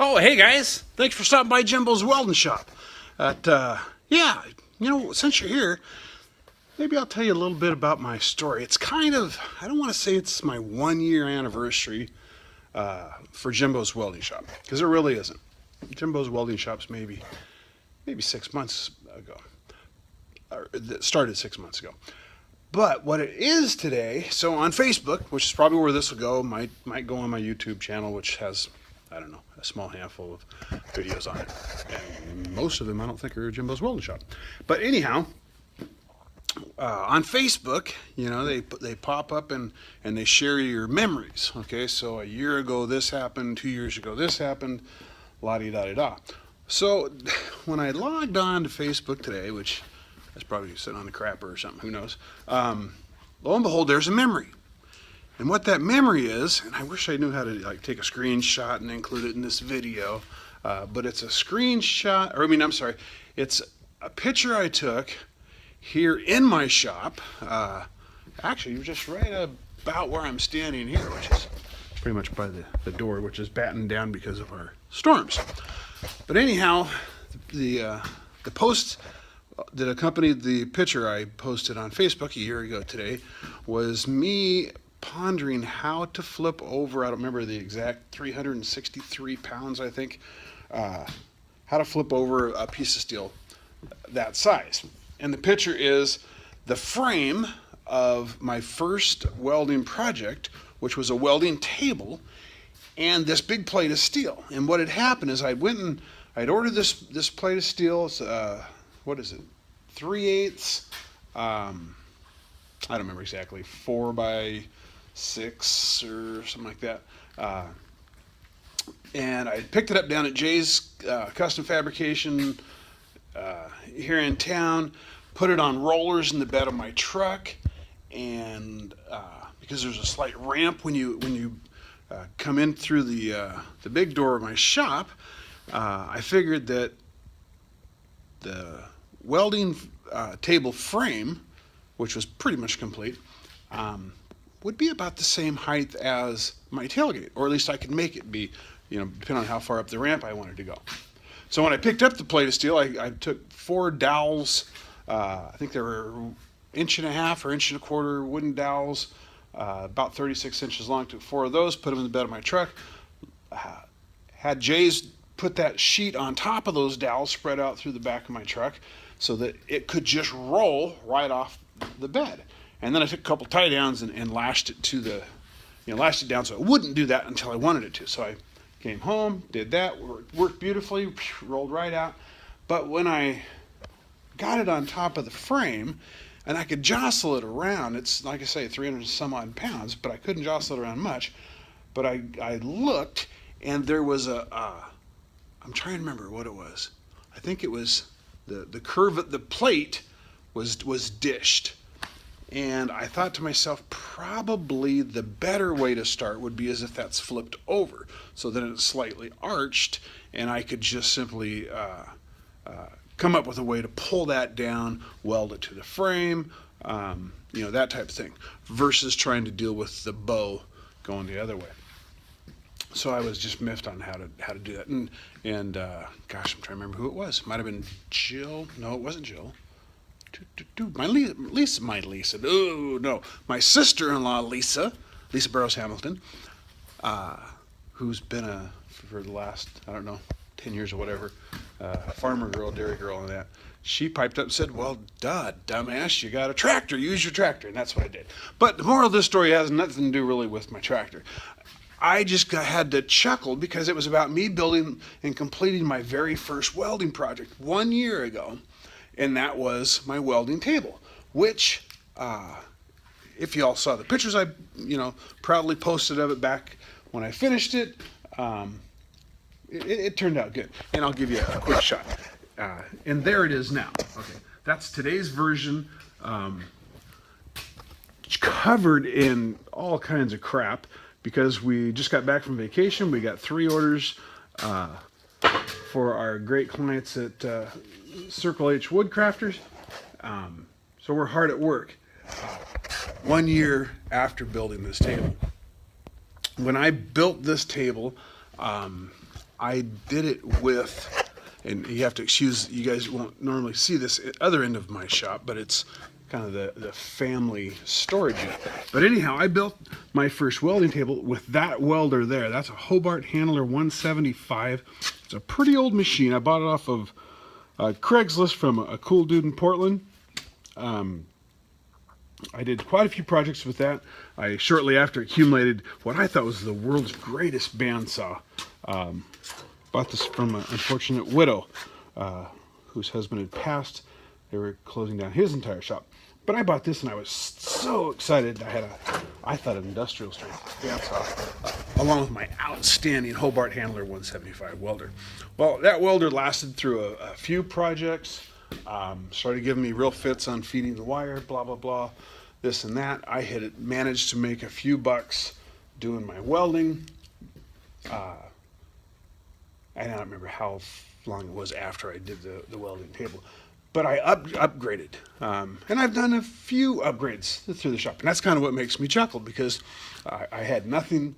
Oh, hey guys! Thanks for stopping by Jimbo's Welding Shop. Yeah, since you're here, maybe I'll tell you a little bit about my story. It's kind of, I don't want to say it's my 1 year anniversary for Jimbo's Welding Shop, because it really isn't. Jimbo's Welding Shop's maybe 6 months ago, or it started 6 months ago. But what it is today, so on Facebook, which is probably where this will go, might go on my YouTube channel, which has, I don't know, a small handful of videos on it. And most of them I don't think are Jimbo's Welding Shop. But anyhow, on Facebook, they pop up and they share your memories. Okay, so a year ago this happened, 2 years ago this happened, la-di-da-di-da. So when I logged on to Facebook today, which I was probably sitting on the crapper or something, who knows, lo and behold, there's a memory. And what that memory is, and I wish I knew how to take a screenshot and include it in this video, but it's a screenshot, it's a picture I took here in my shop, actually just right about where I'm standing here, which is pretty much by the door, which is battened down because of our storms. But anyhow, the post that accompanied the picture I posted on Facebook a year ago today was me pondering how to flip over, I don't remember the exact 363 pounds, I think, how to flip over a piece of steel that size. And the picture is the frame of my first welding project, which was a welding table, and this big plate of steel. And what had happened is I'd ordered this plate of steel, what is it, 3/8, I don't remember exactly, 4x6 or something like that. And I picked it up down at Jay's Custom Fabrication here in town, put it on rollers in the bed of my truck, and because there's a slight ramp when you come in through the big door of my shop, I figured that the welding table frame, which was pretty much complete, would be about the same height as my tailgate, or at least I could make it be, depending on how far up the ramp I wanted to go. So when I picked up the plate of steel, I took 4 dowels, I think they were 1.5 or 1.25 wooden dowels, about 36 inches long, took 4 of those, put them in the bed of my truck, had Jay's put that sheet on top of those dowels spread out through the back of my truck so that it could just roll right off the bed. And then I took a couple tie downs and lashed it to lashed it down so it wouldn't do that until I wanted it to. So I came home, did that, worked beautifully, rolled right out. But when I got it on top of the frame and I could jostle it around, it's like I say, 300 some odd pounds, but I couldn't jostle it around much. But I looked, and there was I'm trying to remember what it was. I think it was the curve of the plate was dished. And I thought to myself, probably the better way to start would be as if that's flipped over, so that it's slightly arched, and I could just simply come up with a way to pull that down, weld it to the frame, that type of thing, versus trying to deal with the bow going the other way. So I was just miffed on how to do that, and gosh, I'm trying to remember who it was. Might have been Jill. No, it wasn't Jill. My sister-in-law Lisa Burrows Hamilton, who's been for the last, I don't know, 10 years or whatever, farmer girl, dairy girl, and that. She piped up and said, "Well, duh, dumbass, you got a tractor. Use your tractor," and that's what I did. But the moral of this story has nothing to do really with my tractor. I just had to chuckle because it was about me building and completing my very first welding project 1 year ago, and that was my welding table, which, if you all saw the pictures I, proudly posted of it back when I finished it, it turned out good. And I'll give you a quick shot. And there it is now. Okay, that's today's version, covered in all kinds of crap, because we just got back from vacation. We got 3 orders for our great clients at Circle H Woodcrafters. So we're hard at work. 1 year after building this table. When I built this table, I did it with, and you have to excuse, you guys won't normally see this at other end of my shop, but it's kind of the family storage unit. But anyhow, I built my first welding table with that welder there. That's a Hobart Handler 175. It's a pretty old machine. I bought it off of Craigslist from a cool dude in Portland. I did quite a few projects with that. I shortly after accumulated what I thought was the world's greatest bandsaw. Bought this from an unfortunate widow whose husband had passed. They were closing down his entire shop. But I bought this and I was so excited. I thought an industrial strength bandsaw, along with my outstanding Hobart Handler 175 welder. Well, that welder lasted through a few projects. Started giving me real fits on feeding the wire, blah, blah, blah, this and that. I had managed to make a few bucks doing my welding. I don't remember how long it was after I did the welding table, but I upgraded. And I've done a few upgrades through the shop, and that's kind of what makes me chuckle, because I had nothing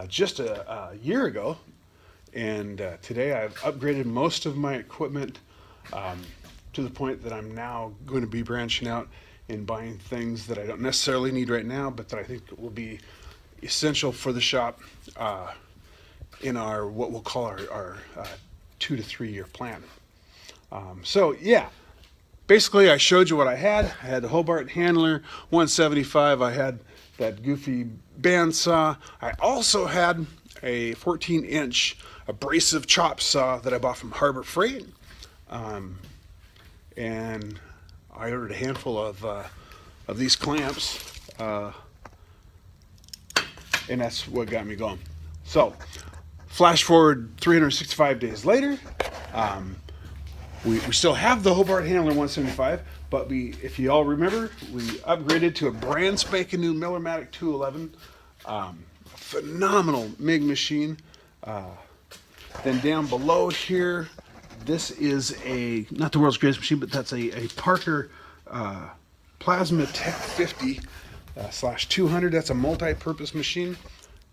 just a year ago, and today I've upgraded most of my equipment to the point that I'm now going to be branching out and buying things that I don't necessarily need right now, but that I think will be essential for the shop in our, what we'll call our 2 to 3 year plan. So yeah, basically I showed you what I had. I had the Hobart Handler 175. I had that goofy bandsaw. I also had a 14-inch abrasive chop saw that I bought from Harbor Freight. And I ordered a handful of these clamps, and that's what got me going. So, flash forward 365 days later, we still have the Hobart Handler 175, but if you all remember, we upgraded to a brand spanking new Millermatic 211, phenomenal MIG machine. Then down below here, this is not the world's greatest machine, but that's a Parker Plasma Tech 50 /200. That's a multi-purpose machine.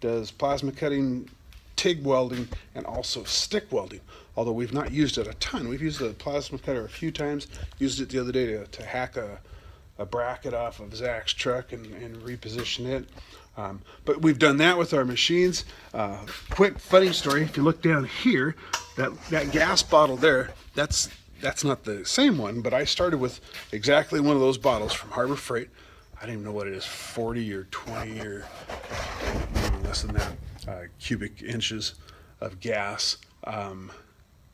Does plasma cutting, TIG welding, and also stick welding. Although we've not used it a ton. We've used the plasma cutter a few times. Used it the other day to hack a bracket off of Zach's truck and reposition it. But we've done that with our machines. Quick funny story, if you look down here, that gas bottle there, that's not the same one, but I started with exactly one of those bottles from Harbor Freight. I don't even know what it is, 40 or 20 or maybe less than that cubic inches of gas.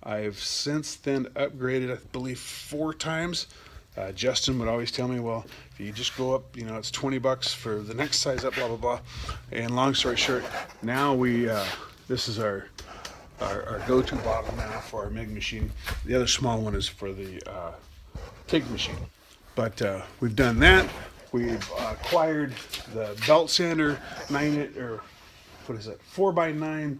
I've since then upgraded, I believe, 4 times. Justin would always tell me, well, if you just go up, it's $20 for the next size up, blah, blah, blah. And long story short, now this is our go-to bottle now for our MIG machine. The other small one is for the TIG machine. But we've done that. We've acquired the belt sander 4x9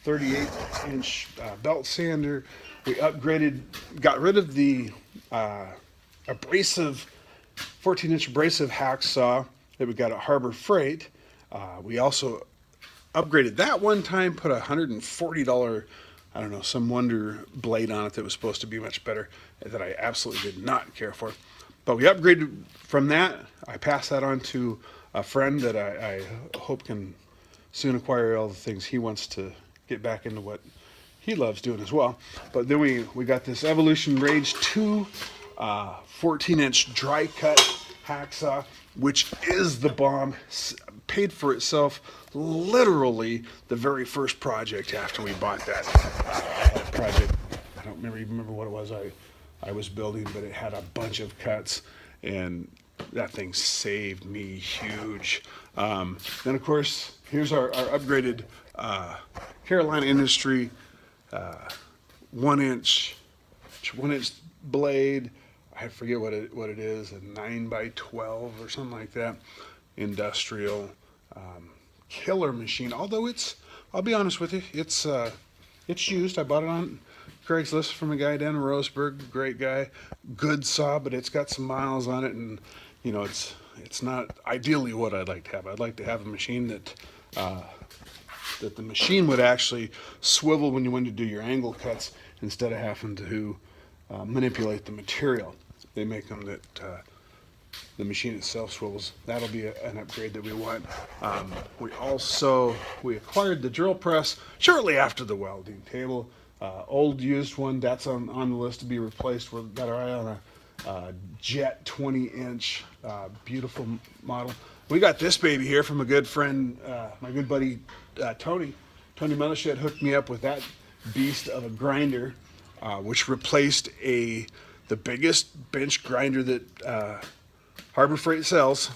38-inch belt sander. We upgraded, got rid of the abrasive 14-inch abrasive hacksaw that we got at Harbor Freight. We also upgraded that one time, put a $140, I don't know, some wonder blade on it that was supposed to be much better, that I absolutely did not care for. But we upgraded from that. I passed that on to a friend that I hope can soon acquire all the things he wants to get back into what he loves doing as well. But then we got this Evolution Rage 2 14-inch dry cut hacksaw, which is the bomb. Paid for itself literally the very first project after we bought that. I had a project, I don't remember what it was I was building, but it had a bunch of cuts, and that thing saved me huge. Then of course, here's our upgraded Carolina Industry 1-inch blade. I forget what it is, a 9x12 or something like that. Industrial killer machine. Although I'll be honest with you, it's used. I bought it on Craigslist from a guy down in Roseburg. Great guy, good saw, but it's got some miles on it, and it's not ideally what I'd like to have. I'd like to have a machine that that the machine would actually swivel when you went to do your angle cuts instead of having to manipulate the material. They make them that the machine itself swivels. That'll be an upgrade that we want. We acquired the drill press shortly after the welding table. Old used one, that's on the list to be replaced. We've got our eye on a Jet 20-inch beautiful model. We got this baby here from a good friend, my good buddy Tony. Tony Melished hooked me up with that beast of a grinder, which replaced the biggest bench grinder that Harbor Freight sells.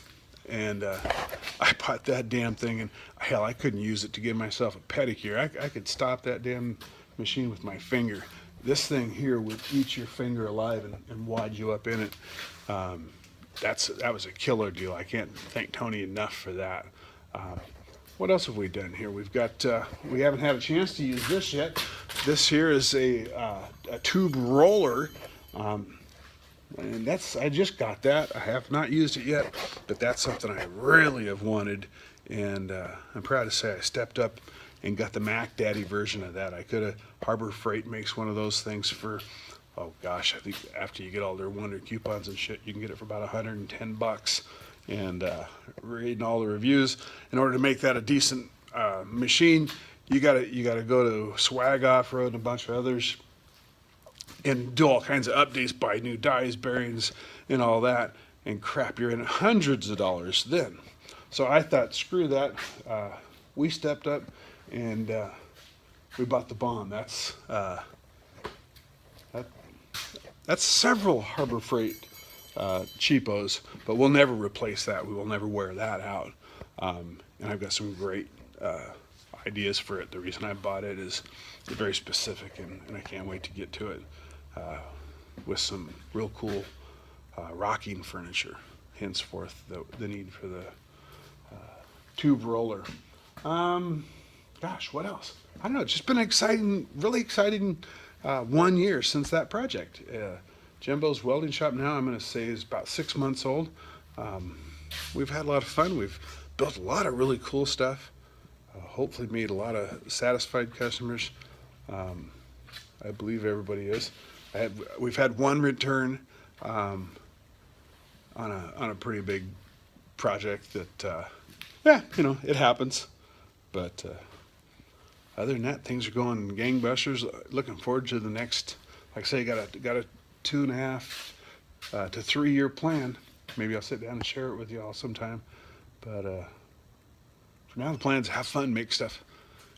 And I bought that damn thing, and hell, I couldn't use it to give myself a pedicure. I could stop that damn machine with my finger. This thing here would eat your finger alive and wad you up in it. That was a killer deal. I can't thank Tony enough for that. What else have we done here? We've got we haven't had a chance to use this yet. This here is a tube roller, and I just got that. I have not used it yet, but that's something I really have wanted, and I'm proud to say I stepped up and got the Mac Daddy version of that. Harbor Freight makes one of those things for, oh gosh, I think after you get all their Wonder coupons and shit, you can get it for about $110. And reading all the reviews, in order to make that a decent machine, you gotta go to Swag Off-Road and a bunch of others and do all kinds of updates, buy new dies, bearings, and all that, and crap, you're in hundreds of dollars then. So I thought, screw that. We stepped up and we bought the bomb. That's several Harbor Freight cheapos, but we'll never replace that. We will never wear that out. And I've got some great ideas for it. The reason I bought it is very specific, and I can't wait to get to it with some real cool rocking furniture. Henceforth, the need for the tube roller. Gosh, what else? I don't know. It's just been exciting, really exciting 1 year since that project. Jimbo's Welding Shop now, I'm going to say, is about 6 months old. We've had a lot of fun. We've built a lot of really cool stuff. Hopefully made a lot of satisfied customers. I believe everybody is. We've had one return on a pretty big project that, yeah, you know, it happens. But other than that, things are going gangbusters. Looking forward to the next, like I say, got a 2.5 to 3 year plan. Maybe I'll sit down and share it with you all sometime. But for now, the plan's have fun, make stuff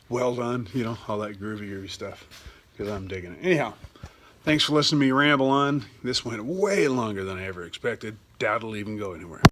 well done, you know, all that groovy stuff, because I'm digging it. Anyhow, thanks for listening to me ramble on. This went way longer than I ever expected. Doubt it'll even go anywhere.